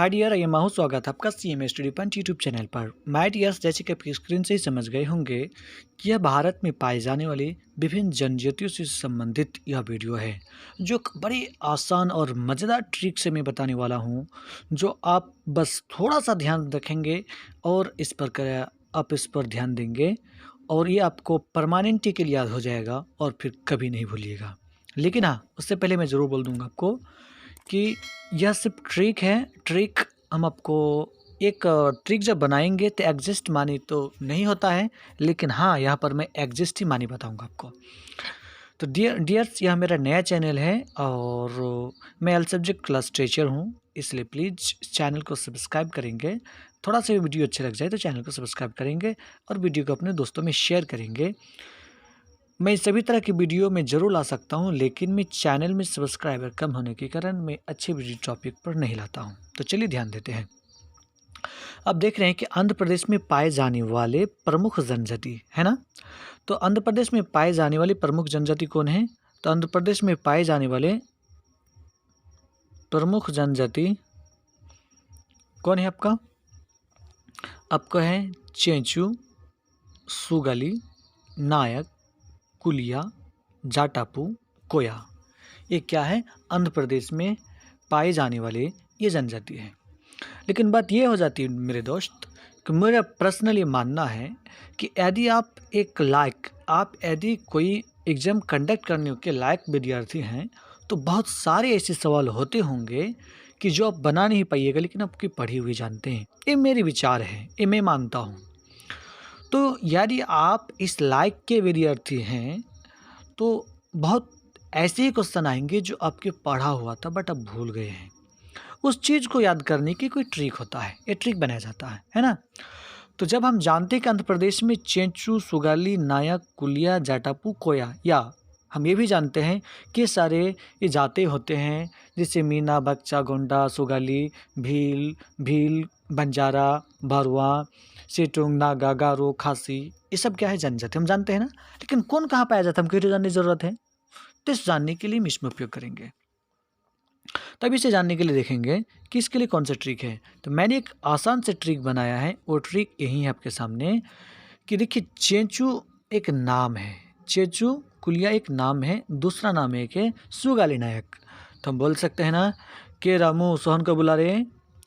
Hi dear, I am माहू। स्वागत है आपका CMA study point YouTube channel पर। माय डियर्स, जैसे कि आपकी स्क्रीन से ही समझ गए होंगे कि यह भारत में पाए जाने वाले विभिन्न जनजातियों से संबंधित यह वीडियो है, जो एक बड़ी आसान और मज़ेदार ट्रिक से मैं बताने वाला हूँ, जो आप बस थोड़ा सा ध्यान रखेंगे और आप इस पर ध्यान देंगे और ये आपको परमानेंटली के लिए याद हो जाएगा और फिर कभी नहीं भूलिएगा। लेकिन हाँ, उससे पहले मैं ज़रूर बोल दूँगा आपको कि यह सिर्फ ट्रिक है। ट्रिक हम आपको एक ट्रिक जब बनाएंगे तो एग्जिस्ट मानी तो नहीं होता है, लेकिन हाँ, यहाँ पर मैं एग्जिस्ट ही मानी बताऊंगा आपको। तो डियर्स, यह मेरा नया चैनल है और मैं एल सब्जेक्ट क्लास टीचर हूँ, इसलिए प्लीज़ चैनल को सब्सक्राइब करेंगे। थोड़ा सा वीडियो अच्छा लग जाए तो चैनल को सब्सक्राइब करेंगे और वीडियो को अपने दोस्तों में शेयर करेंगे। मैं सभी तरह की वीडियो में ज़रूर ला सकता हूं, लेकिन मैं चैनल में सब्सक्राइबर कम होने के कारण मैं अच्छे वीडियो टॉपिक पर नहीं लाता हूं। तो चलिए ध्यान देते हैं। अब देख रहे हैं कि आंध्र प्रदेश में पाए जाने वाले प्रमुख जनजाति है ना। तो आंध्र प्रदेश में पाए जाने वाले प्रमुख जनजाति कौन है? तो आंध्र प्रदेश में पाए जाने वाले प्रमुख जनजाति कौन है आपका? आपका है चेंचू, सुगाली, नायक, कुलिया, जाटापू, कोया। ये क्या है? आंध्र प्रदेश में पाए जाने वाले ये जनजाति है। लेकिन बात ये हो जाती है मेरे दोस्त कि मेरा पर्सनली मानना है कि यदि कोई एग्ज़ाम कंडक्ट करने के लायक विद्यार्थी हैं, तो बहुत सारे ऐसे सवाल होते होंगे कि जो आप बना नहीं पाइएगा, लेकिन आपकी पढ़ी हुई जानते हैं। ये मेरे विचार है, ये मैं मानता हूँ। तो यदि आप इस लायक के विद्यार्थी हैं तो बहुत ऐसे ही क्वेश्चन आएंगे जो आपके पढ़ा हुआ था बट अब भूल गए हैं। उस चीज़ को याद करने की कोई ट्रिक होता है, ये ट्रिक बनाया जाता है ना। तो जब हम जानते हैं कि आंध्र प्रदेश में चेंचू, सुगाली, नायक, कुलिया, जाटापू, कोया, या हम ये भी जानते हैं कि सारे ये जाते होते हैं, जैसे मीना, बच्चा, गोंडा, सुगाली, भील, बंजारा, भरवा, सेटुंग, नागा, गारो, खासी, ये सब क्या है? जनजाति। हम जानते हैं ना। लेकिन कौन कहाँ पाया जाता है, हमको जानने की ज़रूरत है। तो इस जानने के लिए हम इसमें उपयोग करेंगे। तब इसे जानने के लिए देखेंगे कि इसके लिए कौन सा ट्रिक है। तो मैंने एक आसान से ट्रिक बनाया है, वो ट्रिक यही है आपके सामने कि देखिए, चेंचू एक नाम है, चेंचू कुलिया एक नाम है, दूसरा नाम है कि सुगाली नायक। तो हम बोल सकते हैं ना कि रामू सोहन को बुला रहे हैं,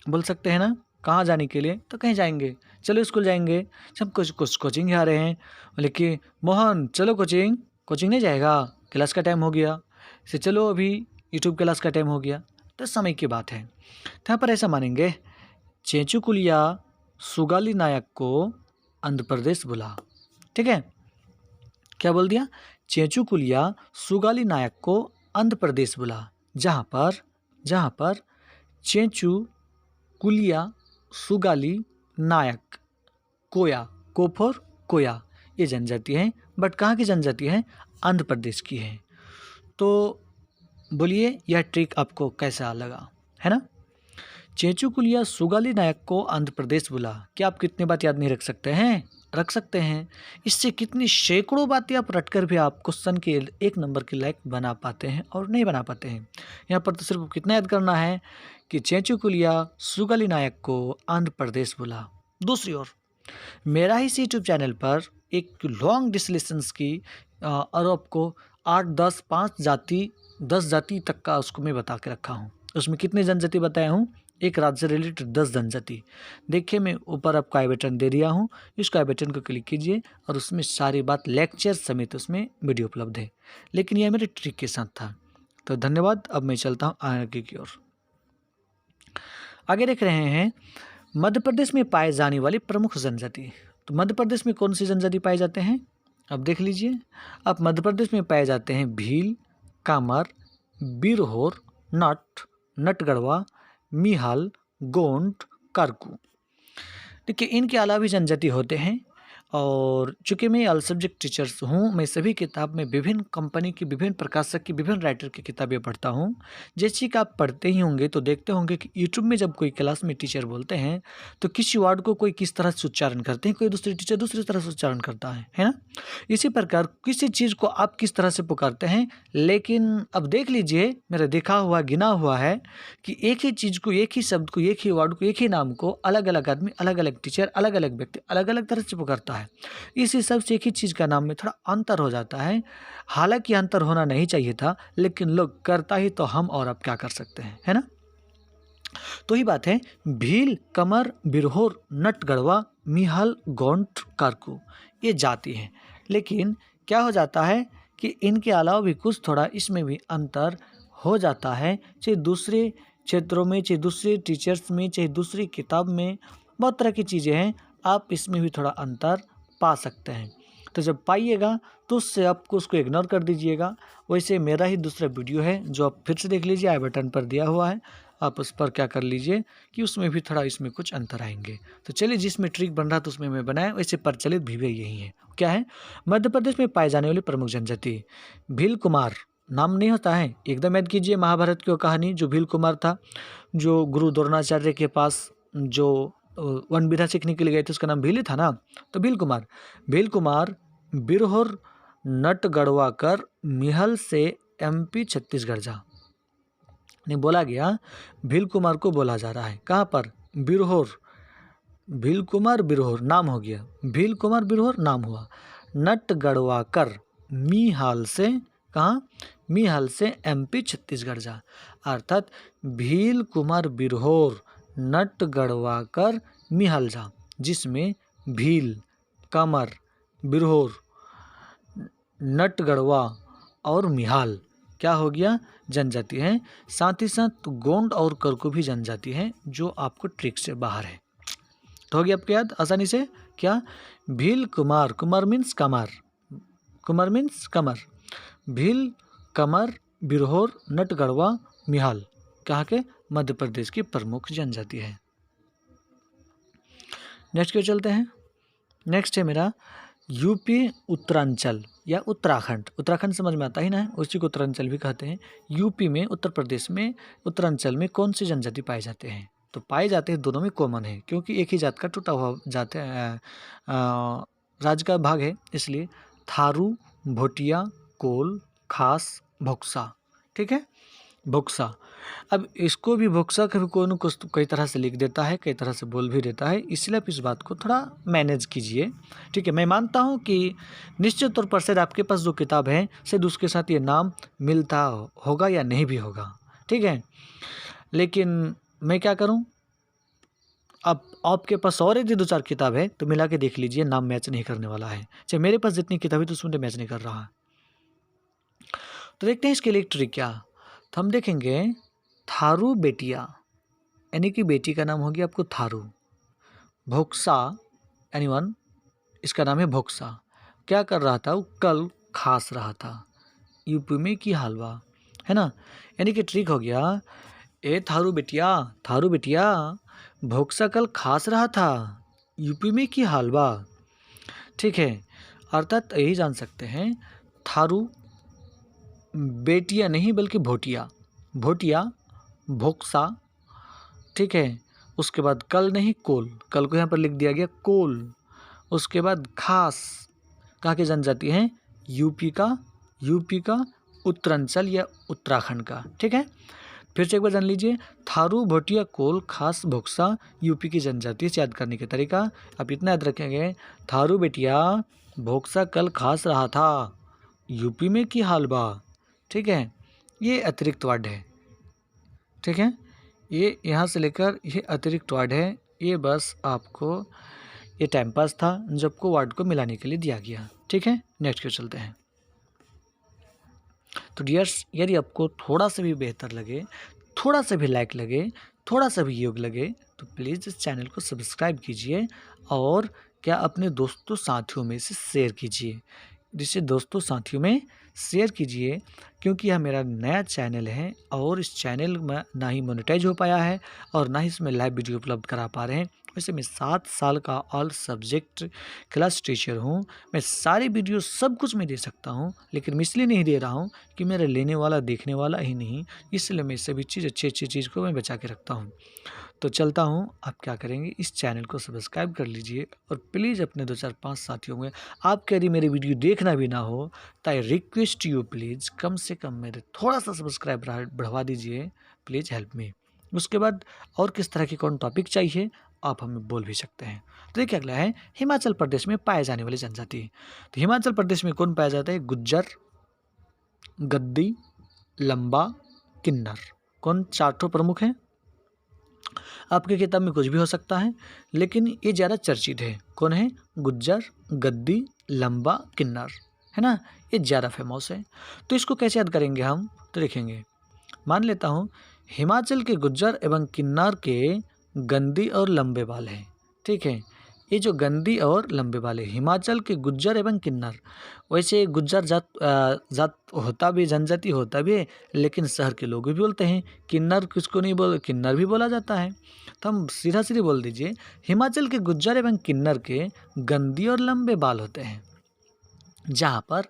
बोल सकते हैं ना। कहाँ जाने के लिए? तो कहीं जाएंगे, चलो स्कूल जाएंगे। सब कुछ कोचिंग आ रहे हैं, बोले कि मोहन चलो कोचिंग नहीं जाएगा, क्लास का टाइम हो गया। से चलो अभी यूट्यूब क्लास का टाइम हो गया। तो समय की बात है। तो यहाँ पर ऐसा मानेंगे, चेंचू कुलिया सुगाली नायक को आंध्र प्रदेश बुला। ठीक है, क्या बोल दिया? चेंचू कुलिया सुगाली नायक को आंध्र प्रदेश बुला, जहाँ पर चेंचू कुलिया सुगाली नायक कोया, कोफर कोया, ये जनजाति है। बट कहाँ की जनजाति है? आंध्र प्रदेश की है। तो बोलिए, यह ट्रिक आपको कैसा लगा, है ना। चेंचू कुलिया सुगाली नायक को आंध्र प्रदेश बुला। क्या आप कितनी बात याद नहीं रख सकते हैं? रख सकते हैं। इससे कितनी सैकड़ों बातें आप रटकर भी आप क्वेश्चन के 1 नंबर के लायक बना पाते हैं और नहीं बना पाते हैं। यहाँ पर तो सिर्फ कितना याद करना है कि चेंचू कुलिया सुगाली नायक को आंध्र प्रदेश बुला। दूसरी ओर मेरा ही यूट्यूब चैनल पर एक लॉन्ग डिस्लेशंस की और आपको 8, 10, 5 जाति 10 जाति तक का उसको मैं बता के रखा हूँ। उसमें कितने जनजाति बताया हूँ? एक राज्य से रिलेटेड 10 जनजाति। देखिए, मैं ऊपर आपको आई बटन दे दिया हूँ, इसको आई बटन को क्लिक कीजिए और उसमें सारी बात लेक्चर समेत उसमें वीडियो उपलब्ध है। लेकिन यह मेरे ट्रिक के साथ था। तो धन्यवाद। अब मैं चलता हूँ आगे की ओर। आगे देख रहे हैं मध्य प्रदेश में पाए जाने वाली प्रमुख जनजाति। तो मध्य प्रदेश में कौन सी जनजाति पाए जाते हैं? अब देख लीजिए। अब मध्य प्रदेश में पाए जाते हैं भील, कामर, बिरहोर, नटगढ़वा, मिहाल, गोंड, कारकू। देखिए, इनके अलावा भी जनजाति होते हैं और चूँकि मैं ऑल सब्जेक्ट टीचर्स हूँ, मैं सभी किताब में विभिन्न कंपनी की, विभिन्न प्रकाशक की, विभिन्न राइटर की किताबें पढ़ता हूँ। जैसे कि आप पढ़ते ही होंगे तो देखते होंगे कि यूट्यूब में जब कोई क्लास में टीचर बोलते हैं तो किसी वर्ड को कोई किस तरह से उच्चारण करते हैं, कोई दूसरे टीचर दूसरी तरह से उच्चारण करता है ना? इसी प्रकार किसी चीज़ को आप किस तरह से पुकारते हैं, लेकिन अब देख लीजिए, मेरा देखा हुआ, गिना हुआ है कि एक ही चीज़ को, एक ही शब्द को, एक ही वर्ड को, एक ही नाम को अलग-अलग आदमी, अलग-अलग टीचर, अलग-अलग व्यक्ति, अलग-अलग तरह से पुकारता है। इस हिसाब से एक ही चीज़ का नाम में थोड़ा अंतर हो जाता है। हालाँकि अंतर होना नहीं चाहिए था, लेकिन लोग करता ही तो हम और अब क्या कर सकते हैं, है ना? तो ही बात है, भील, कमर, बिरहोर, नट, गढ़वा, मिहल, गोंड, कारकू, ये जाति हैं। लेकिन क्या हो जाता है कि इनके अलावा भी कुछ थोड़ा इसमें भी अंतर हो जाता है, चाहे दूसरे क्षेत्रों में, चाहे दूसरे टीचर्स में, चाहे दूसरी किताब में, बहुत तरह की चीज़ें हैं, आप इसमें भी थोड़ा अंतर पा सकते हैं। तो जब पाइएगा तो उससे आपको उसको इग्नोर कर दीजिएगा। वैसे मेरा ही दूसरा वीडियो है जो आप फिर से देख लीजिए, आई बटन पर दिया हुआ है, आप उस पर क्या कर लीजिए कि उसमें भी थोड़ा इसमें कुछ अंतर आएंगे। तो चलिए, जिसमें ट्रिक बन रहा था उसमें मैं बनाया, वैसे प्रचलित भी यही है। क्या है? मध्य प्रदेश में पाए जाने वाली प्रमुख जनजाति भील कुमार, नाम नहीं होता है, एकदम याद कीजिए महाभारत की वो कहानी, जो भील कुमार था, जो गुरु द्रोणाचार्य के पास जो वन विद्या सीखने के लिए गए थे, उसका नाम भील ही था ना। तो भील कुमार बिरहोर नट गढ़वाकर मिहल से MP छत्तीसगढ़ जा। नहीं बोला गया, भील कुमार को बोला जा रहा है कहाँ पर? बिरहोर, भील कुमार बिरहोर नाम हो गया, भील कुमार बिरहोर नाम हुआ, नट गढ़वाकर मिहाल से, कहाँ? मिहाल से MP छत्तीसगढ़ जा। अर्थात भील कुमार बिरहोर नट गढ़वाकर मिहाल जा, जिसमें भील, कमर, बिरहोर, नट गढ़वा और मिहाल क्या हो गया? जनजाति हैं। साथ ही साथ गोंड और करकू भी जनजाति हैं, जो आपको ट्रिक से बाहर है। तो हो गया आपको याद आसानी से। क्या? भील कुमार, कुमार मीन्स कमर, कुमार मीन्स कमर, भील, कमर, बिरहोर, नट गढ़वा, मिहाल कहाँ के? मध्य प्रदेश की प्रमुख जनजाति है। नेक्स्ट क्यों चलते हैं। नेक्स्ट है मेरा यूपी उत्तरांचल या उत्तराखंड। उत्तराखंड समझ में आता ही ना है, उसी को उत्तरांचल भी कहते हैं। यूपी में, उत्तर प्रदेश में, उत्तरांचल में कौन सी जनजाति पाए जाते हैं? तो पाए जाते हैं, दोनों में कॉमन है, क्योंकि एक ही जात का टूटा हुआ जात राज्य का भाग है, इसलिए थारू, भोटिया, कोल, खास, भोक्सा। ठीक है, भोक्सा। अब इसको भी भोक्सा कभी कोई न कुछ कई तरह से लिख देता है, कई तरह से बोल भी देता है, इसलिए आप इस बात को थोड़ा मैनेज कीजिए। ठीक है, मैं मानता हूँ कि निश्चित तौर पर शायद आपके पास जो किताब है शायद उसके साथ ये नाम मिलता होगा या नहीं भी होगा। ठीक है, लेकिन मैं क्या करूँ, अब आपके पास और यदि 2-4 किताब है तो मिला के देख लीजिए, नाम मैच नहीं करने वाला है। चाहे मेरे पास जितनी किताब है तो उसमें मैच नहीं कर रहा है। तो देखते हैं इसके लिए ट्रिक क्या। तो हम देखेंगे थारू बेटिया, यानी कि बेटी का नाम हो गया आपको थारू। भोक्सा, एनीवन, इसका नाम है भोक्सा। क्या कर रहा था वो? कल खास रहा था, यूपी में की हलवा, है ना। यानी कि ट्रिक हो गया, ए थारू बेटिया, थारू बेटिया, भोक्सा कल खास रहा था, यूपी में की हलवा। ठीक है, अर्थात यही जान सकते हैं, थारू बेटिया नहीं बल्कि भोटिया, भोटिया, भोक्सा। ठीक है, उसके बाद कल नहीं कोल, कल को यहाँ पर लिख दिया गया कोल। उसके बाद खास, कहाँ की जनजाति है? यूपी का उत्तरांचल या उत्तराखंड का। ठीक है, फिर से एक बार जान लीजिए, थारू, भोटिया, कोल, खास, भोक्सा यूपी की जनजाति से याद करने का तरीका आप इतना याद रखेंगे, थारू बेटिया, भोक्सा कल खास रहा था, यूपी में की हालबा। ठीक है, ये अतिरिक्त वर्ड है। ठीक है, ये यहाँ से लेकर ये अतिरिक्त वर्ड है, ये बस आपको ये टाइम पास था जब को वर्ड को मिलाने के लिए दिया गया। ठीक है, नेक्स्ट क्यों चलते हैं। तो डियर्स, यदि आपको थोड़ा सा भी बेहतर लगे, थोड़ा सा भी लाइक लगे, थोड़ा सा भी योग लगे, तो प्लीज़ इस चैनल को सब्सक्राइब कीजिए और क्या अपने दोस्तों साथियों में से शेयर कीजिए, जिससे दोस्तों साथियों में शेयर कीजिए क्योंकि यह मेरा नया चैनल है और इस चैनल में ना ही मोनेटाइज हो पाया है और ना ही इसमें लाइव वीडियो उपलब्ध करा पा रहे हैं। वैसे मैं 7 साल का ऑल सब्जेक्ट क्लास टीचर हूँ। मैं सारी वीडियो सब कुछ मैं दे सकता हूँ, लेकिन मैं इसलिए नहीं दे रहा हूँ कि मेरा लेने वाला देखने वाला ही नहीं, इसलिए मैं सभी चीज़ अच्छी चीज़ को मैं बचा के रखता हूँ। तो चलता हूँ, आप क्या करेंगे, इस चैनल को सब्सक्राइब कर लीजिए और प्लीज़ अपने 2 4 5 साथियों में, आपके यदि मेरी वीडियो देखना भी ना हो तो आई रिक्वेस्ट यू प्लीज़ कम से कम मेरे थोड़ा सा सब्सक्राइब बढ़वा दीजिए, प्लीज़ हेल्प मी। उसके बाद और किस तरह की कौन टॉपिक चाहिए आप हमें बोल भी सकते हैं। तो देखिए अगला है हिमाचल प्रदेश में पाए जाने वाली जनजाति। तो हिमाचल प्रदेश में कौन पाया जाता है? गुज्जर, गद्दी, लंबा, किन्नर। कौन 4 ठो प्रमुख हैं? आपकी किताब में कुछ भी हो सकता है, लेकिन ये ज़्यादा चर्चित है। कौन है? गुज्जर, गद्दी, लंबा, किन्नर, है ना? ये ज़्यादा फेमस है। तो इसको कैसे याद करेंगे हम? तो देखेंगे, मान लेता हूँ हिमाचल के गुज्जर एवं किन्नर के गंदी और लंबे बाल हैं, ठीक है। ये जो गंदी और लंबे बाल है, हिमाचल के गुज्जर एवं किन्नर। वैसे गुज्जर जात होता भी, जनजाति होता भी है, लेकिन शहर के लोग भी बोलते हैं। किन्नर किसको नहीं बोल, किन्नर भी बोला जाता है। तो हम सीधा सीधे बोल दीजिए, हिमाचल के गुज्जर एवं किन्नर के गंदी और लंबे बाल होते हैं। जहाँ पर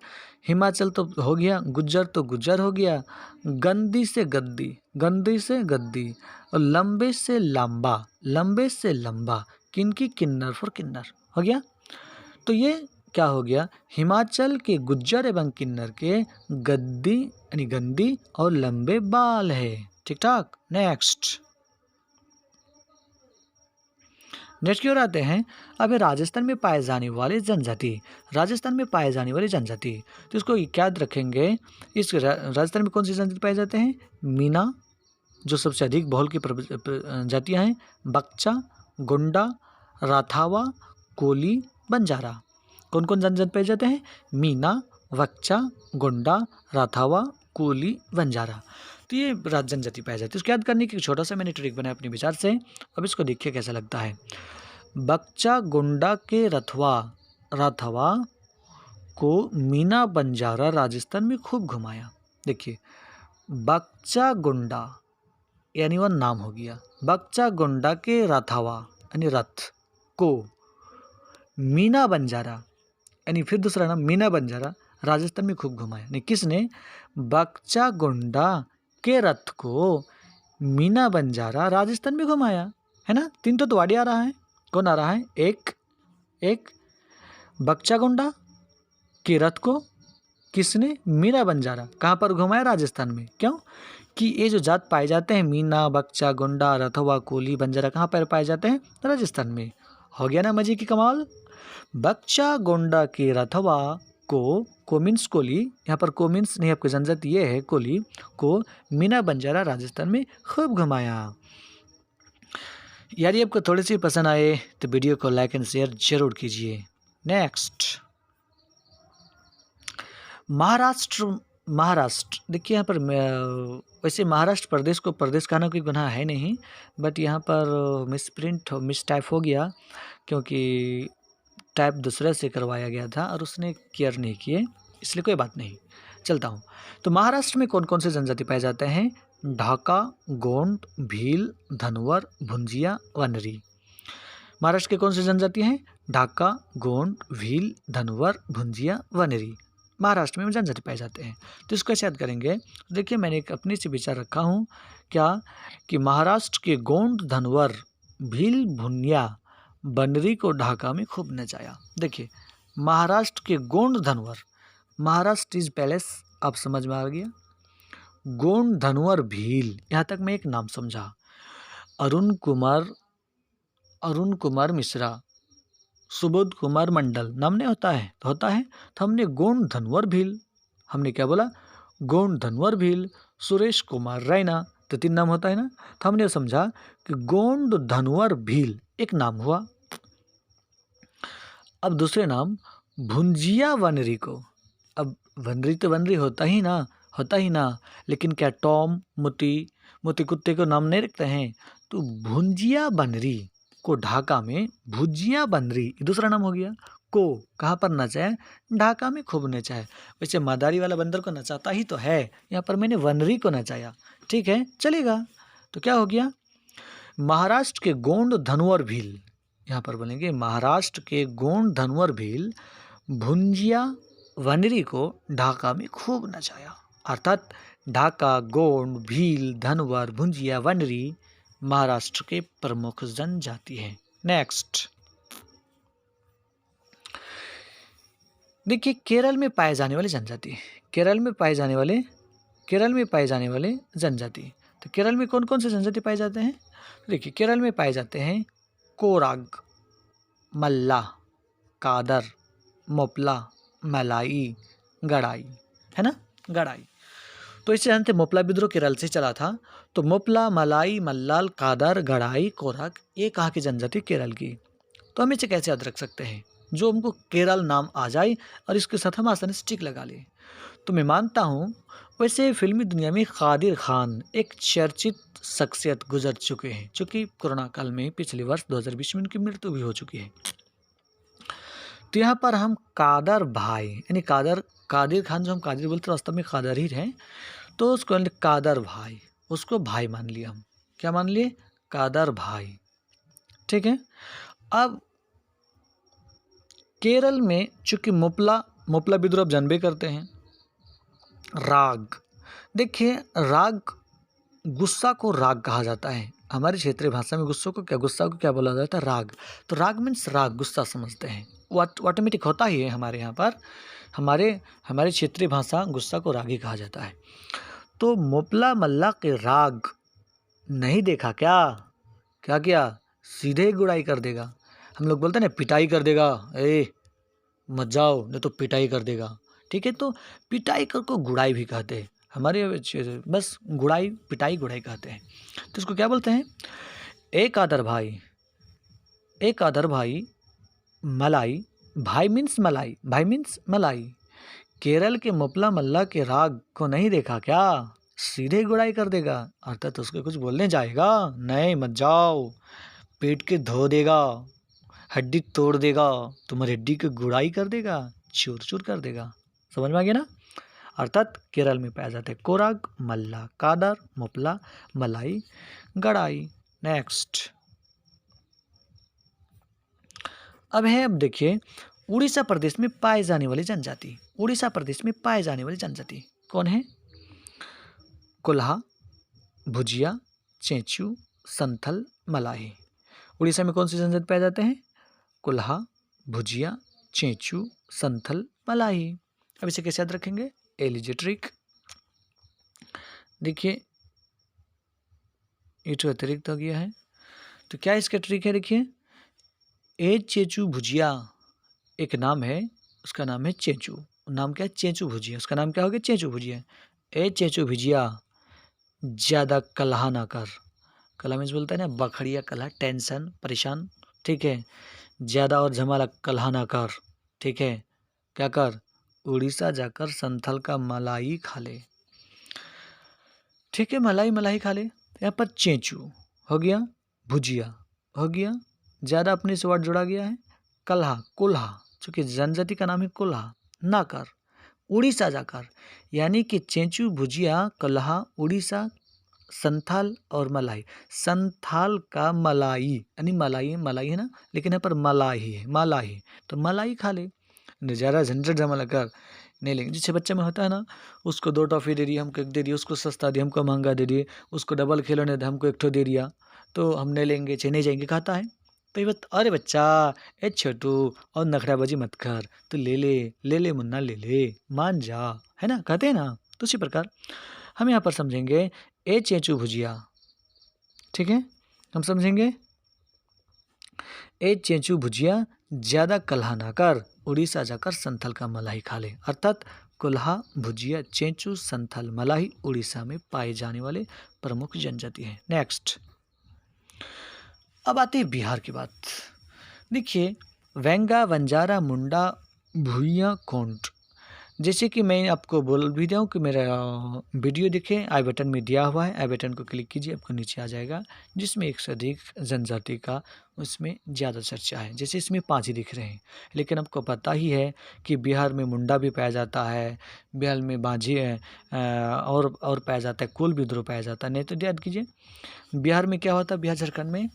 हिमाचल तो हो गया, गुज्जर तो गुज्जर हो गया, गंदी से गद्दी, गंदी से गद्दी, और लंबे से लंबा, लंबे से लंबा, किनकी? किन्नर फॉर किन्नर हो गया। तो ये क्या हो गया? हिमाचल के गुज्जर एवं किन्नर के गद्दी यानी गंदी और लंबे बाल है। ठीक ठाक। नेक्स्ट की ओर आते हैं। अब राजस्थान में पाए जाने वाले जनजाति, राजस्थान में पाए जाने वाली जनजाति, तो इसको याद रखेंगे। इस राजस्थान में कौन सी जनजाति पाए जाते हैं? मीना, जो सबसे अधिक बहुल की जातियाँ हैं, बक्चा, गोंडा, राठावा, कोली, बंजारा। कौन कौन जनजाति पाए जाते हैं? मीना, बक्चा, गोंडा, राठावा, कोली, बंजारा। तो ये जनजाति पाई जाती है। उसको याद करने की छोटा सा मैंने ट्रिक बनाया अपने विचार से। अब इसको देखिए कैसा लगता है। बक्चा गोंडा के राठवा को मीना बंजारा राजस्थान में खूब घुमाया। देखिए, बक्चा गोंडा यानी वह नाम हो गया, बक्चा गोंडा के राठवा यानी रथ को, मीना बंजारा यानी फिर दूसरा नाम मीना बंजारा राजस्थान में खूब घुमाया। नहीं, किसने? बक्चा गोंडा के रथ को मीना बंजारा राजस्थान में घुमाया, है ना। 3 तो वाड़ी आ रहा है। कौन आ रहा है? एक बक्चा गोंडा के रथ को किसने? मीना बंजारा। कहाँ पर घुमाया? राजस्थान में। क्यों? कि ये जो जात पाए जाते हैं, मीना, बक्चा, गोंडा, रथवा, कोली, बंजारा, कहाँ पर पाए जाते हैं? राजस्थान में। हो गया ना मजे की कमाल। बक्चा गोंडा के रथवा को मीन्स कोली, यहाँ पर को मीन्स नहीं, आपकी जनजाति ये है कोली को मीना बंजारा राजस्थान में खूब घुमाया। यदि आपको थोड़ी सी पसंद आए तो वीडियो को लाइक एंड शेयर जरूर कीजिए। नेक्स्ट महाराष्ट्र देखिए, यहाँ पर वैसे महाराष्ट्र प्रदेश को प्रदेश कहना कोई गुनाह है नहीं, बट यहाँ पर मिस टाइप हो गया, क्योंकि टाइप दूसरे से करवाया गया था और उसने केयर नहीं किए, इसलिए कोई बात नहीं। चलता हूँ। तो महाराष्ट्र में कौन कौन से जनजाति पाए जाते हैं? ढाका, गोंड, भील, धनवर, भुंजिया, वनरी। महाराष्ट्र के कौन से जनजाति हैं? ढाका, गोंड, भील, धनवर, भुंजिया, वनरी। महाराष्ट्र में जनजाति पाए जाते हैं। तो इसको कैसे याद करेंगे? देखिए, मैंने एक अपनी से विचार रखा हूँ, क्या कि महाराष्ट्र के गोंड, धनवर, भील, भुंजिया, बनरी को ढाका में खूब नचाया। देखिए, महाराष्ट्र के गोंड, धनवर, महाराष्ट्र इज पैलेस, आप समझ में आ गया। गोंड, धनवर, भील, यहाँ तक मैं एक नाम समझा। अरुण कुमार मिश्रा, सुबोध कुमार मंडल, नाम नहीं होता है? तो होता है। तो हमने गोंड, धनवर, भील, हमने क्या बोला? गोंड, धनवर, भील, सुरेश कुमार रैना, तो 3 नाम होता है ना। तो हमने समझा कि गोंड, धनवर, भील एक नाम हुआ। अब दूसरे नाम भुंजिया, वनरी को, अब वनरी तो वनरी होता ही ना, लेकिन क्या टॉम, मोती कुत्ते को नाम नहीं रखते हैं? तो भुंजिया बनरी को ढाका में भुजिया बनरी दूसरा नाम हो गया। को कहाँ पर नचाया? ढाका में खूब नचाया। वैसे मदारी वाला बंदर को नचाता ही तो है, यहाँ पर मैंने वनरी को नचाया। ठीक है, चलेगा। तो क्या हो गया? महाराष्ट्र के गोंड धनवर भील, यहाँ पर बोलेंगे महाराष्ट्र के गोंड धनवर भील भुंजिया वनरी को ढाका में खूब नचाया। अर्थात ढाका, गोंड, भील, धनवर, भुंजिया, वनरी महाराष्ट्र के प्रमुख जनजाति हैं। नेक्स्ट देखिए, केरल में पाए जाने वाले जनजाति। केरल में पाए जाने वाले जनजाति। तो केरल में कौन कौन से जनजाति पाए जाते हैं? देखिए, केरल में पाए जाते हैं कोराग, मल्ला, कादर, मोपला, मलाई, गड़ाई, है ना, गड़ाई। तो इससे जानते मोपला विद्रोह केरल से चला था। तो मोपला, मलाई, मल्लाल, कादर, गड़ाई, कोराग, ये कहाँ की जनजाति? केरल की। तो हम इसे कैसे याद रख सकते हैं? जो हमको केरल नाम आ जाए और इसके साथ हम आसानी से टिक लगा लें। तो मैं मानता हूँ वैसे फिल्मी दुनिया में कादिर खान एक चर्चित शख्सियत गुजर चुके हैं, चूँकि कोरोना काल में पिछले वर्ष 2020 में उनकी मृत्यु भी हो चुकी है। तो यहाँ पर हम कादर भाई यानी कादिर खान, जो हम कादिर बोलते वास्तव में कादर ही हैं, तो उसको कादर भाई, उसको भाई मान लिया हम। क्या मान लिए? कादर भाई। ठीक है। अब केरल में चूंकि मोपला विद्रोह जानबे करते हैं। राग, देखिए राग, गुस्सा को राग कहा जाता है। हमारी क्षेत्रीय भाषा में गुस्सा को क्या बोला जाता है? राग। तो राग मीन्स राग, गुस्सा समझते हैं। वो ऑटोमेटिक होता ही है हमारे यहाँ पर। हमारे क्षेत्रीय भाषा गुस्सा को राग ही कहा जाता है। तो मोपला मल्ला के राग नहीं देखा क्या किया? सीधे गुड़ाई कर देगा। हम लोग बोलते हैं ना, पिटाई कर देगा, मत जाओ नहीं तो पिटाई कर देगा। ठीक है, तो पिटाई को गुड़ाई भी कहते हैं हमारे, बस गुड़ाई, पिटाई, गुड़ाई कहते हैं। तो इसको क्या बोलते हैं? एक आदर भाई मलाई, भाई मीन्स मलाई। केरल के मोपला मल्ला के राग को नहीं देखा क्या? सीधे गुड़ाई कर देगा। अर्थात उसको कुछ बोलने जाएगा नहीं, मत जाओ, पेट के धो देगा, हड्डी तोड़ देगा, तुम्हारी हड्डी की गुड़ाई कर देगा, चूर चूर कर देगा। समझ में आ गया ना? अर्थात केरल में पाया जाता है कोराग, मल्ला, कादर, मोपला, मलाई, गड़ाई। नेक्स्ट अब देखिए उड़ीसा प्रदेश में पाए जाने वाली जनजाति। उड़ीसा प्रदेश में पाए जाने वाली जनजाति कौन है? कोल्हा, भुजिया, चेंचू, संथल, मलाही। उड़ीसा में कौन से जनजाति पाए जाते हैं? कोल्हा, भुजिया, चेंचू, संथल, मलाही। अब इसे कैसे याद रखेंगे? ए लीजिए ट्रिक। देखिए ये तो अतिरिक्त हो गया है, तो क्या इसका ट्रिक है? देखिए, ए चेंचू भुजिया एक नाम है, उसका नाम है चेंचू। नाम क्या है? चेंचू भुजिया। उसका नाम क्या हो गया? चेंचू भुजिया। ए चेंचू भुजिया, ज़्यादा कलहा ना कर। कलहा मीन्स बोलता है ना, बखड़िया कलहा, टेंशन, परेशान। ठीक है, ज़्यादा और झमाला कलहा ना कर। ठीक है, क्या कर? उड़ीसा जाकर संथल का मलाई खा ले। ठीक है, मलाई खा ले। यहाँ पर चेंचू हो गया, भुजिया हो गया, ज़्यादा अपने से वर्ड जोड़ा गया है। कुल्हा, चूँकि जनजाति का नाम है कुल्हा, ना कर, उड़ीसा जाकर, यानी कि चेंचू, भुजिया, कल्हा, उड़ीसा, संथाल और मलाई। संथाल का मलाई यानी मलाई है ना, लेकिन यहाँ पर मलाई है, मलाई। तो मलाई खा ले, ज़्यादा झंझट झमेला कर नहीं लेंगे। जिससे बच्चे में होता है ना, उसको 2 टॉफ़ी दे दी, हमको 1 दे दिया, उसको सस्ता दिया, हमको महंगा दे दिए, उसको डबल खिलौने दे, हमको 1 ठो दे दिया, तो हम नहीं लेंगे, नहीं जाएंगे, कहता है। तो ये अरे बच्चा, ए छोटू, और नखराबाजी मत कर, तो ले ले मुन्ना, ले ले, मान जा, है ना, कहते हैं ना। तो उसी प्रकार हम यहाँ पर समझेंगे ए चेंचू भुजिया। ठीक है, हम समझेंगे ए चेंचू भुजिया, ज़्यादा कल्हा ना कर, उड़ीसा जाकर संथल का मलाई खा ले। अर्थात कुल्हा, भुजिया, चेंचू, संथल, मलाई उड़ीसा में पाए जाने वाले प्रमुख जनजाति हैं। नेक्स्ट अब आते हैं बिहार की बात। देखिए वेंगा, वंजारा, मुंडा, भूइया, कोंड, जैसे कि मैं आपको बोल भी रहा हूँ कि मेरा वीडियो देखें, आई बटन में दिया हुआ है, आई बटन को क्लिक कीजिए, आपको नीचे आ जाएगा, जिसमें एक से अधिक जनजाति का उसमें ज़्यादा चर्चा है। जैसे इसमें 5 ही दिख रहे हैं, लेकिन आपको पता ही है कि बिहार में मुंडा भी पाया जाता है, बिहार में माझी और पाया जाता है, कोल विद्रोह पाया जाता है। नहीं तो याद कीजिए, बिहार में क्या होता है, बिहार झारखंड में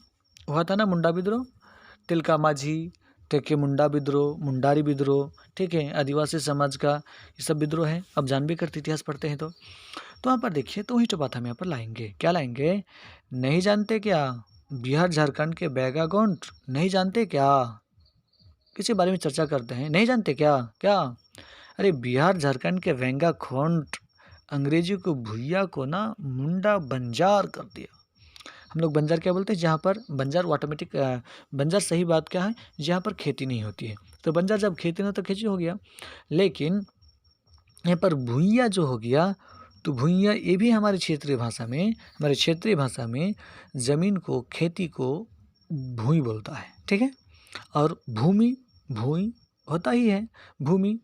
हुआ था ना मुंडा विद्रोह, तिलका माझी, ठीक है, मुंडा विद्रोह, मुंडारी विद्रोह, ठीक है, आदिवासी समाज का ये सब विद्रोह है। अब जान भी करते, इतिहास पढ़ते हैं तो वहाँ पर देखिए, तो वही तो बात हम यहाँ पर लाएंगे। क्या लाएंगे? नहीं जानते क्या बिहार झारखंड के बैगागौंड? नहीं जानते क्या? किसी बारे में चर्चा करते हैं, नहीं जानते क्या? क्या? अरे बिहार झारखंड के वेंगा खोंड अंग्रेजी को भुइया को ना मुंडा बंजार कर दिया। हम लोग बंजार क्या बोलते हैं? जहाँ पर बंजार ऑटोमेटिक बंजार सही बात क्या है? जहाँ पर खेती नहीं होती है। तो बंजार जब खेती नहीं हो तो खेती हो गया, लेकिन यहाँ पर भुइया जो हो गया, तो भुइया ये भी हमारे क्षेत्रीय भाषा में ज़मीन को, खेती को भूमि बोलता है, ठीक है। और भूमि होता ही है भूमि।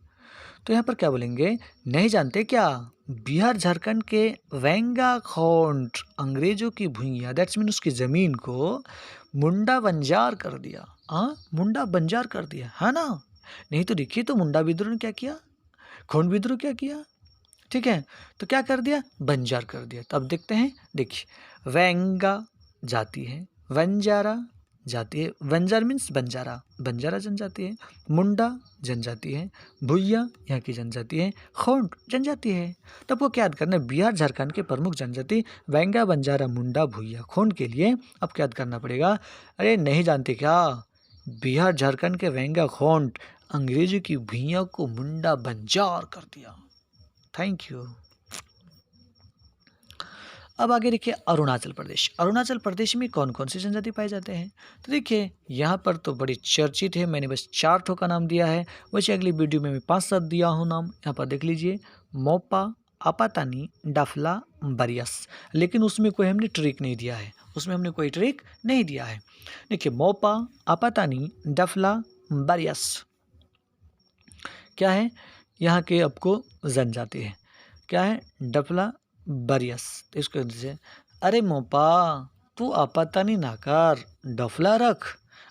तो यहाँ पर क्या बोलेंगे? नहीं जानते क्या बिहार झारखंड के वेंगा खोंड अंग्रेजों की भुइया, दैट्स मीन उसकी ज़मीन को मुंडा बंजार कर दिया। हाँ, मुंडा बंजार कर दिया है ना। नहीं तो देखिए, तो मुंडा विद्रोह ने क्या किया, खोंड विद्रोह क्या किया, ठीक है, तो क्या कर दिया? बंजार कर दिया। तो अब देखते हैं, देखिए, वेंगा जाति है, वंजारा जाति है, वंजार मीन्स बंजारा, बंजारा जनजाति है, मुंडा जनजाति है, भुइया यहाँ की जनजाति है, खोंड जनजाति है। तो आपको क्या याद करना है? बिहार झारखंड के प्रमुख जनजाति वेंगा, बंजारा, मुंडा, भुइया, खोंड के लिए आपको याद करना पड़ेगा। अरे नहीं जानते क्या बिहार झारखंड के वेंगा खोंड अंग्रेजी की भुइया को मुंडा बंजार कर दिया। Thank you. अब आगे देखिए, अरुणाचल प्रदेश। अरुणाचल प्रदेश में कौन कौन से जनजाति पाए जाते हैं? तो देखिए, यहाँ पर तो बड़ी चर्चित है, मैंने बस 4 ठो का नाम दिया है, वैसे अगली वीडियो में मैं 5-7 दिया हूँ नाम। यहाँ पर देख लीजिए, मोपा, आपातानी, डाफला, बरियस। लेकिन उसमें कोई हमने ट्रिक नहीं दिया है, देखिए, मोपा, आपातानी, डाफला, बरियस क्या है? यहाँ के आपको जनजाति है, क्या है? डफला बरियस। तो इसको जैसे, अरे मोपा तू आपातानी नाकार डफला रख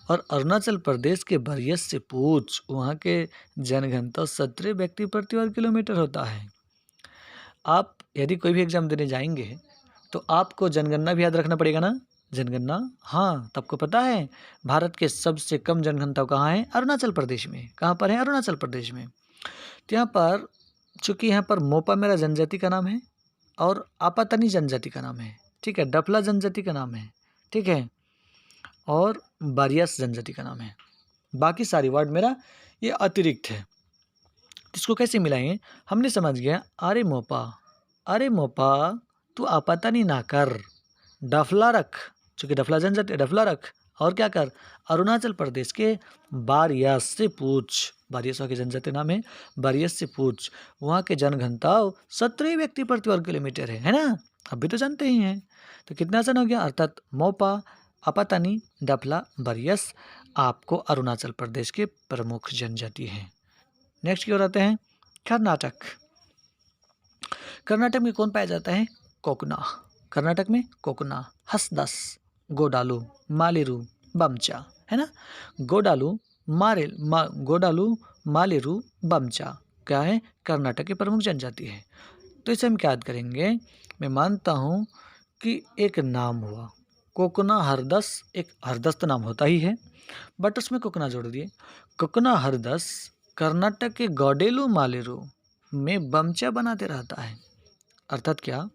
और अरुणाचल प्रदेश के बरियस से पूछ, वहाँ के जनघनत्व 17 व्यक्ति प्रति वर्ग किलोमीटर होता है। आप यदि कोई भी एग्जाम देने जाएंगे तो आपको जनगणना भी याद रखना पड़ेगा ना, जनगणना। हाँ, तो आपको पता है भारत के सबसे कम जनघनत्व कहाँ है? अरुणाचल प्रदेश में। कहाँ पर है? अरुणाचल प्रदेश में। तो यहाँ पर चूँकि यहाँ पर मोपा मेरा जनजाति का नाम है और आपातानी जनजाति का नाम है, ठीक है, डफला जनजाति का नाम है, ठीक है, और बारियास जनजाति का नाम है। बाकी सारी वर्ड मेरा ये अतिरिक्त है। इसको कैसे मिलाएं? हमने समझ गया, अरे मोपा तू आपातानी ना कर, डफला रख, चूँकि डफला जनजाति, डफला रख, और क्या कर? अरुणाचल प्रदेश के बारियास से पूछ, बारियास की जनजाति नाम है, बारियास से पूछ, वहाँ के जनघनत्व 17 व्यक्ति प्रति वर्ग किलोमीटर है ना। अभी तो जानते ही हैं। तो कितना आसान हो गया, अर्थात मोपा, आपातानी, डफला, बारियास आपको अरुणाचल प्रदेश के प्रमुख जनजाति हैं। नेक्स्ट की ओर आते हैं, कर्नाटक। कर्नाटक में कौन पाया जाता है? कोकना। कर्नाटक में कोकना, हसदस, गोडालू, मालेरू, बमचा, है ना। गोडालू, मालेरू, बमचा क्या है? कर्नाटक की प्रमुख जनजाति है। तो इसे हम क्या याद करेंगे? मैं मानता हूँ कि एक नाम हुआ कोकना हरदस, एक हरदस तो नाम होता ही है, बट उसमें कोकना जोड़ दिए। कोकना हरदस कर्नाटक के गोडेलू मालेरू में बमचा बनाते रहता है। अर्थात क्या?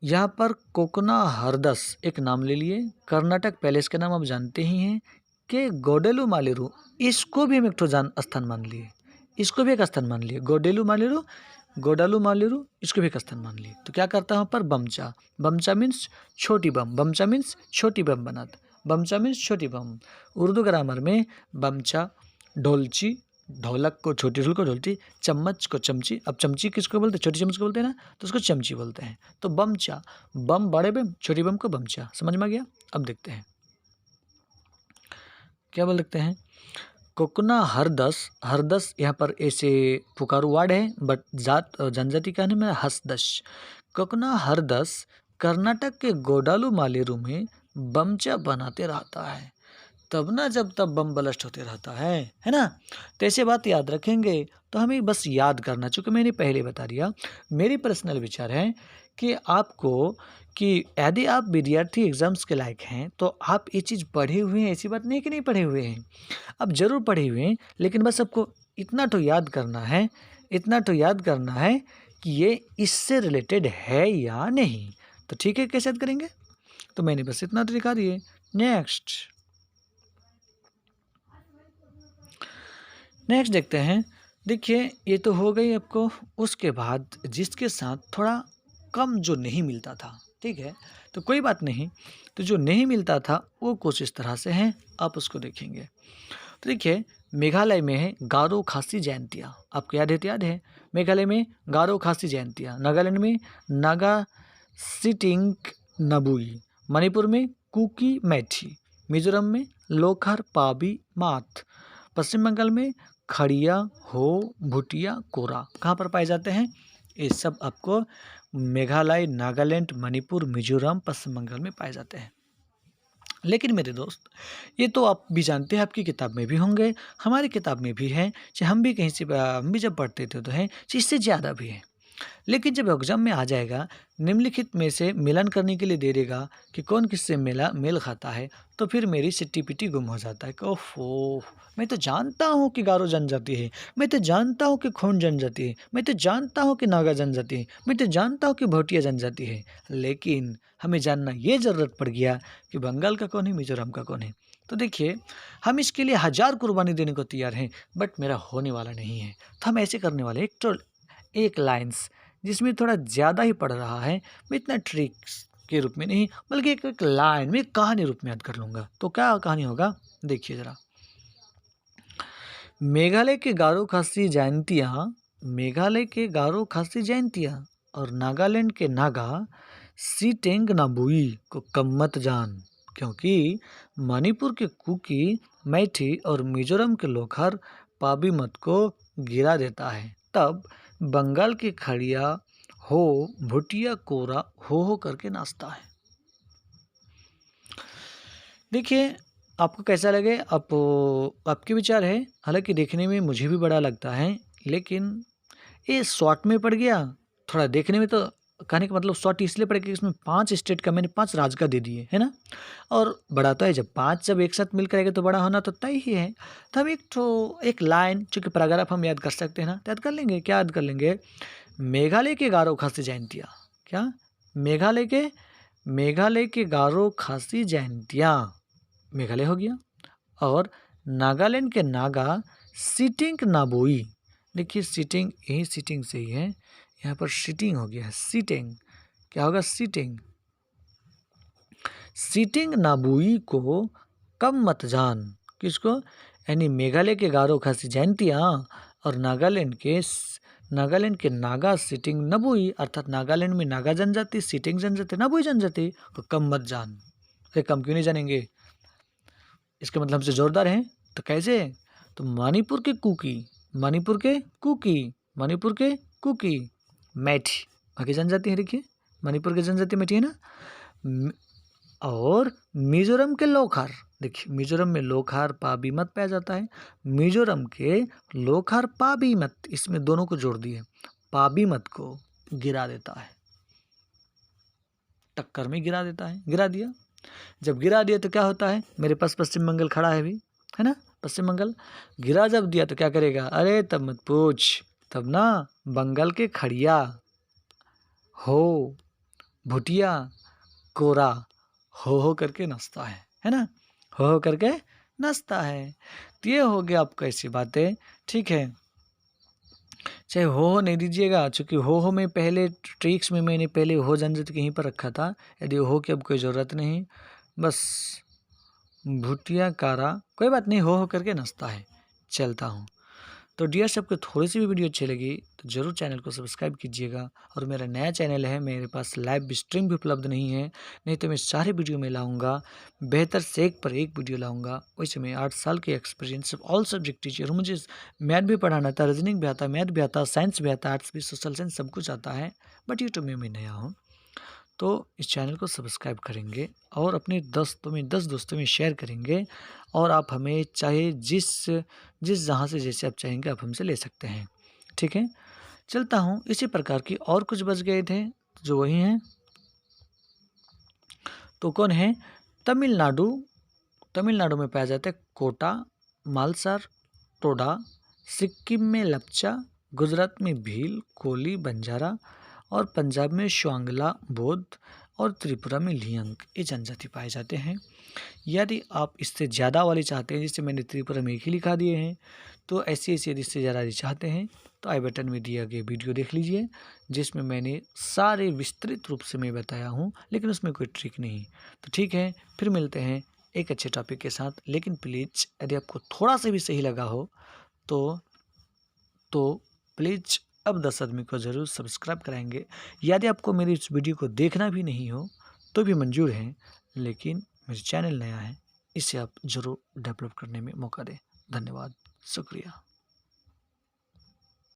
यहाँ पर कोकना हरदस एक नाम ले लिए, कर्नाटक पैलेस के नाम आप जानते ही हैं कि गोडेलू मालेरू, इसको भी हम एक ठो स्थान मान लिए, इसको भी एक स्थान मान लिए, गोडालू मालेरू इसको भी एक स्थान मान लिए। तो क्या करता है वहाँ पर? बमचा, बमचा मीन्स छोटी बम, बमचा मीन्स छोटी बम बनाता, बमचा मीन्स छोटी बम। उर्दू ग्रामर में बमचा, ढोलची, ढोलक को छोटी ढोल को ढोलची, चम्मच को चमची। अब चमची किसको बोलते हैं? छोटी चम्मच को बोलते हैं ना, तो उसको चमची बोलते हैं। तो बमचा, बम बड़े बम, छोटी बम को बमचा। समझ में आ गया? अब देखते हैं क्या बोल सकते हैं। कोकना हरदस यहाँ पर ऐसे पुकारू वर्ड है, बट जात जनजाति का नहीं, मेरा हसदश। कोकना हरदस कर्नाटक के गोडालू मालेरू में बमचा बनाते रहता है। तब ना जब तब बम ब्लास्ट होते रहता है ना। तो ऐसे बात याद रखेंगे तो हमें बस याद करना, चूँकि मैंने पहले बता दिया। मेरी पर्सनल विचार है कि आपको कि यदि आप विद्यार्थी एग्जाम्स के लायक हैं तो आप ये चीज़ पढ़े हुए हैं, ऐसी बात नहीं कि नहीं पढ़े हुए हैं, आप ज़रूर पढ़े हुए हैं, लेकिन बस आपको इतना तो याद करना है, इतना तो याद करना है कि ये इससे रिलेटेड है या नहीं। तो ठीक है, कैसे याद करेंगे? तो मैंने बस इतना तो दिखा दिए। नेक्स्ट देखते हैं। देखिए, ये तो हो गई आपको। उसके बाद जिसके साथ थोड़ा कम जो नहीं मिलता था, ठीक है, तो कोई बात नहीं। तो जो नहीं मिलता था वो कुछ इस तरह से हैं, आप उसको देखेंगे। तो देखिए, मेघालय में है गारो खासी जयंतियाँ, आपको याद है। मेघालय में गारो खासी जयंतियाँ, नागालैंड में नागा सिटिंग नबुई, मणिपुर में कुकी मैठी, मिजोरम में लोखर पाबी माथ, पश्चिम बंगाल में खड़िया हो भुटिया कोरा कहाँ पर पाए जाते हैं? ये सब आपको मेघालय, नागालैंड, मणिपुर, मिजोरम, पश्चिम बंगाल में पाए जाते हैं। लेकिन मेरे दोस्त, ये तो आप भी जानते हैं, आपकी किताब में भी होंगे, हमारी किताब में भी है, चाहे हम भी कहीं से हम भी जब पढ़ते थे तो है, इससे ज़्यादा भी है। लेकिन जब एग्जाम में आ जाएगा, निम्नलिखित में से मिलान करने के लिए दे देगा कि कौन किससे मेल खाता है, तो फिर मेरी सिट्टी-पिट्टी गुम हो जाता है कि ओफ़ो! मैं तो जानता हूँ कि गारो जनजाति है, मैं तो जानता हूँ कि खोंड जनजाति है, मैं तो जानता हूँ कि नागा जनजाति है, मैं तो जानता हूँ कि भोटिया जनजाति है, लेकिन हमें जानना ये ज़रूरत पड़ गया कि बंगाल का कौन है, मिज़ोरम का कौन है। तो देखिए, हम इसके लिए हज़ार कुर्बानी देने को तैयार हैं, बट मेरा होने वाला नहीं है। तो हम ऐसे करने वाले हैं, एक लाइन्स जिसमें थोड़ा ज़्यादा ही पढ़ रहा है, मैं इतना ट्रिक्स के रूप में नहीं, बल्कि एक लाइन में कहानी रूप में याद कर लूँगा। तो क्या कहानी होगा, देखिए ज़रा। मेघालय के गारो खासी जयंतियाँ, मेघालय के गारो खासी जयंतियाँ और नागालैंड के नागा सीटेंग नाबुई को कम मत जान, क्योंकि मणिपुर के कुकी, मैठी और मिजोरम के लोखर पाबीमत को गिरा देता है, तब बंगाल की खड़िया हो भुटिया कोरा हो करके नाचता है। देखिए, आपको कैसा लगे, आपके विचार है। हालांकि देखने में मुझे भी बड़ा लगता है, लेकिन ये शॉर्ट में पड़ गया। थोड़ा देखने में तो कहने का मतलब शॉर्ट इसलिए पड़ गया कि इसमें 5 स्टेट का मैंने 5 राज्य का दे दिए, है ना। और बड़ा तो है, जब 5 जब एक साथ मिल करेगा तो बड़ा होना तो तय ही है। तो हम एक लाइन, चूँकि पैराग्राफ हम याद कर सकते हैं ना, तो याद कर लेंगे। क्या याद कर लेंगे? मेघालय के गारो खासी जयंतियाँ, क्या मेघालय के गारो खासी जयंतियाँ, मेघालय हो गया। और नागालैंड के नागा सिटिंग नाबोई, देखिए सिटिंग, यही सिटिंग से ही है, यहाँ पर सिटिंग हो गया है, सिटिंग क्या होगा, सिटिंग नाबुई को कम मत जान। किसको? यानी मेघालय के गारो खासी जयंतियाँ और नागालैंड के नागा सिटिंग नबुई, अर्थात नागालैंड में नागा जनजाति, सिटिंग जनजाति, नबुई जनजाति को कम मत जान। अरे कम क्यों नहीं जानेंगे, इसके मतलब हमसे जोरदार हैं। तो कैसे? तो मणिपुर के कुकी मैठी बाकी जनजाति है। देखिए, मणिपुर की जनजाति मैठी है ना। और मिजोरम के लोखार, देखिए मिजोरम में लोखार पाबीमत पाया जाता है। मिजोरम के लोखार पाबीमत, इसमें दोनों को जोड़ दिए, पाबीमत को गिरा देता है, टक्कर में गिरा देता है, गिरा दिया। जब गिरा दिया तो क्या होता है, मेरे पास पश्चिम बंगाल खड़ा है अभी, है ना। पश्चिम बंगाल गिरा जब दिया तो क्या करेगा, अरे तब मत पूछ, तब ना बंगाल के खड़िया हो भुटिया कोरा हो करके नाचता है ना, हो करके नाचता है। तो ये हो गया आपको ऐसी बातें, ठीक है। चाहे हो नहीं दीजिएगा, चूँकि हो में पहले ट्रिक्स में मैंने पहले हो जनजाति कहीं पर रखा था, यदि हो की अब कोई ज़रूरत नहीं, बस भुटिया कारा, कोई बात नहीं, हो करके नाचता है, चलता हूँ। तो डियर से आपको थोड़ी सी भी वीडियो अच्छी लगी तो ज़रूर चैनल को सब्सक्राइब कीजिएगा। और मेरा नया चैनल है, मेरे पास लाइव स्ट्रीम भी उपलब्ध नहीं है, नहीं तो मैं सारे वीडियो में लाऊंगा, बेहतर से एक पर एक वीडियो लाऊंगा। वैसे मैं 8 साल के एक्सपीरियंस ऑल सब्जेक्ट टीचर हूँ। मुझे मैथ भी पढ़ाना आता, रीजनिंग भी आता, मैथ भी आता, साइंस भी आता, आर्ट्स भी, सोशल साइंस सब कुछ आता है। बट यूट्यूब में मैं नया हूँ। तो इस चैनल को सब्सक्राइब करेंगे और अपने दोस्तों में 10 दोस्तों में शेयर करेंगे। और आप हमें चाहे जिस जिस जहाँ से जैसे आप चाहेंगे आप हमसे ले सकते हैं। ठीक है, चलता हूँ। इसी प्रकार की और कुछ बच गए थे जो वही हैं। तो कौन है? तमिलनाडु। तमिलनाडु में पाया जाता है कोटा, मालसार, टोडा, सिक्किम में लप्चा, गुजरात में भील, कोली, बंजारा और पंजाब में श्वांगला, बोध और त्रिपुरा में लियंग, ये जनजाति पाए जाते हैं। यदि आप इससे ज़्यादा वाले चाहते हैं, जिससे मैंने त्रिपुरा में एक ही लिखा दिए हैं, तो ऐसी ऐसी यदि इससे ज़्यादा चाहते हैं तो आई बटन में दिया गया वीडियो देख लीजिए, जिसमें मैंने सारे विस्तृत रूप से मैं बताया हूँ, लेकिन उसमें कोई ट्रिक नहीं। तो ठीक है, फिर मिलते हैं एक अच्छे टॉपिक के साथ। लेकिन प्लीज़ यदि आपको थोड़ा सा भी सही लगा हो तो प्लीज़ अब 10 आदमी को ज़रूर सब्सक्राइब कराएंगे। यदि आपको मेरी इस वीडियो को देखना भी नहीं हो तो भी मंजूर है, लेकिन मेरा चैनल नया है, इसे आप ज़रूर डेवलप करने में मौका दें। धन्यवाद, शुक्रिया।